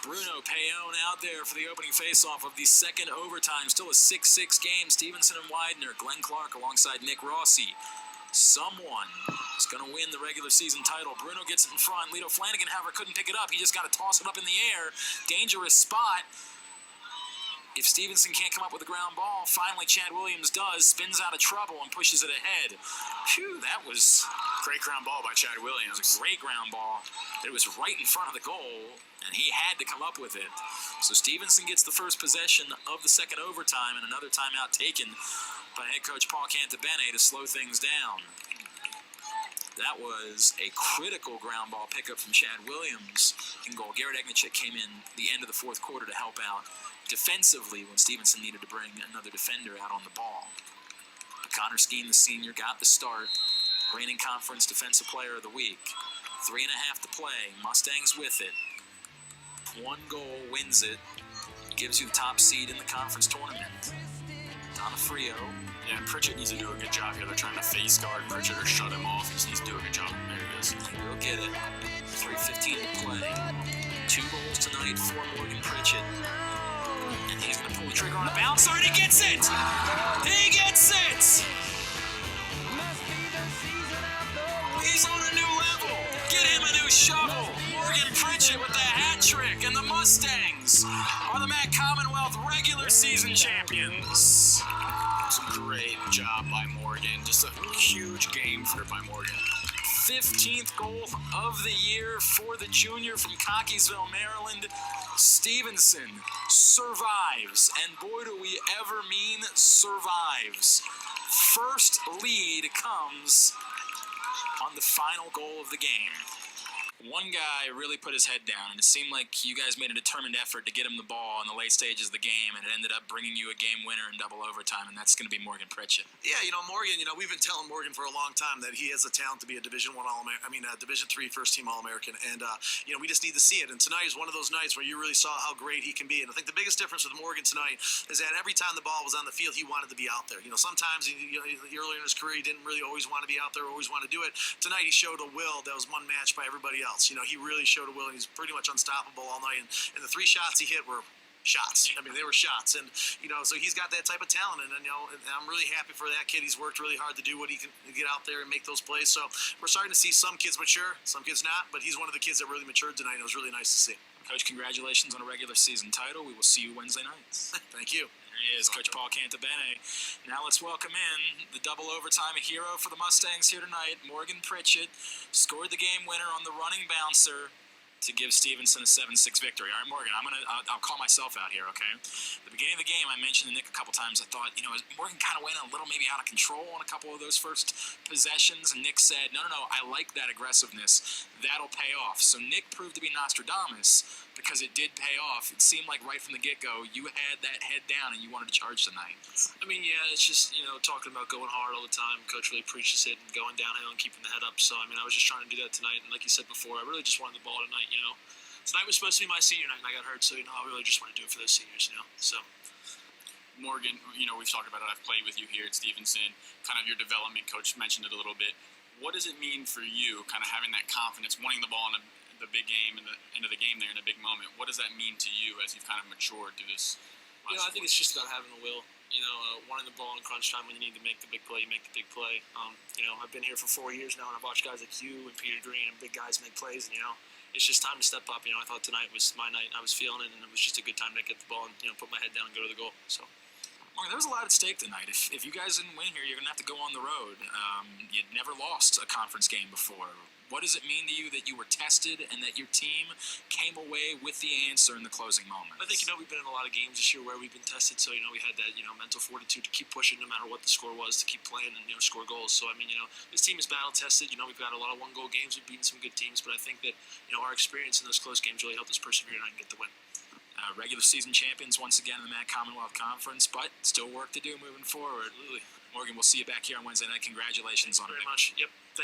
Bruno Payon out there for the opening faceoff of the second overtime. Still a 6-6 game. Stevenson and Widener. Glenn Clark alongside Nick Rossi. Someone is going to win the regular season title. Bruno gets it in front. Lito Flanagan, however, couldn't pick it up. He just got to toss it up in the air. Dangerous spot. If Stevenson can't come up with a ground ball, finally Chad Williams does, spins out of trouble and pushes it ahead. Phew, that was great ground ball by Chad Williams. a great ground ball. It was right in front of the goal, and he had to come up with it. So Stevenson gets the first possession of the second overtime, and another timeout taken by head coach Paul Cantabene to slow things down. That was a critical ground ball pickup from Chad Williams in goal. Garrett Egnachik came in the end of the fourth quarter to help out defensively when Stevenson needed to bring another defender out on the ball. But Connor Skeen, the senior, got the start. Reigning conference defensive player of the week. 3.5 to play. Mustangs with it. 1 goal wins it. Gives you the top seed in the conference tournament. Donofrio. Yeah, and Pritchett needs to do a good job here. They're trying to face guard Pritchett or shut him off. He just needs to do a good job. There he is. He'll get it. 3:15 to play. 2 goals tonight for Morgan Pritchett. And he's going to pull the trigger on a bouncer, and he gets it! He gets it! He's on a new level. Get him a new shovel. Morgan Pritchett with the hat trick, and the Mustangs are the MAC Commonwealth regular season champions. It's a great job by Morgan. Just a huge game by Morgan. 15th goal of the year for the junior from Cockeysville, Maryland. Stevenson survives, and boy do we ever mean survives. First lead comes on the final goal of the game. One guy really put his head down, and it seemed like you guys made a determined effort to get him the ball in the late stages of the game, and it ended up bringing you a game winner in double overtime, and that's going to be Morgan Pritchett. Yeah, Morgan, we've been telling Morgan for a long time that he has the talent to be a Division Division III first-team All-American, and we just need to see it. And tonight is one of those nights where you really saw how great he can be. And I think the biggest difference with Morgan tonight is that every time the ball was on the field, he wanted to be out there. Sometimes earlier in his career, he didn't really always want to be out there, always want to do it. Tonight, he showed a will that was unmatched by everybody else. He really showed a will, and he's pretty much unstoppable all night. And the 3 shots he hit were shots. They were shots. And, so he's got that type of talent. And I'm really happy for that kid. He's worked really hard to do what he can get out there and make those plays. So we're starting to see some kids mature, some kids not. But he's one of the kids that really matured tonight. It was really nice to see. Coach, congratulations on a regular season title. We will see you Wednesday nights. Thank you. There he is, Coach Paul Cantabene. Now let's welcome in the double overtime hero for the Mustangs here tonight. Morgan Pritchett scored the game winner on the running bouncer to give Stevenson a 7-6 victory. All right, Morgan, I'll call myself out here, okay? At the beginning of the game, I mentioned to Nick a couple times, I thought, Morgan kind of went a little maybe out of control on a couple of those first possessions, and Nick said, no, I like that aggressiveness. That'll pay off. So Nick proved to be Nostradamus because it did pay off. It seemed like right from the get-go, you had that head down and you wanted to charge tonight. Yeah, it's just, talking about going hard all the time. Coach really preaches it and going downhill and keeping the head up. So, I was just trying to do that tonight. And like you said before, I really just wanted the ball tonight, Tonight was supposed to be my senior night, and I got hurt. So, I really just want to do it for those seniors, So. Morgan, we've talked about it. I've played with you here at Stevenson. Kind of your development coach mentioned it a little bit. What does it mean for you, kind of having that confidence, wanting the ball in the big game and the end of the game there in a big moment? What does that mean to you as you've kind of matured through this? I think it's just about having the will. Wanting the ball in crunch time when you need to make the big play, you make the big play. I've been here for 4 years now, and I've watched guys like you and Peter Green and big guys make plays, and, it's just time to step up. I thought tonight was my night, and I was feeling it, and it was just a good time to get the ball and, put my head down and go to the goal. So. Morgan, there was a lot at stake tonight. If you guys didn't win here, you're going to have to go on the road. You'd never lost a conference game before. What does it mean to you that you were tested and that your team came away with the answer in the closing moments? I think, we've been in a lot of games this year where we've been tested, so, we had that, mental fortitude to keep pushing no matter what the score was, to keep playing and, score goals. So, this team is battle-tested. We've got a lot of one-goal games. We've beaten some good teams, but I think that, our experience in those close games really helped us persevere and get the win. Regular season champions once again in the MAC Commonwealth Conference, but still work to do moving forward. Absolutely. Morgan, we'll see you back here on Wednesday night. Congratulations on it. Very much. Yep.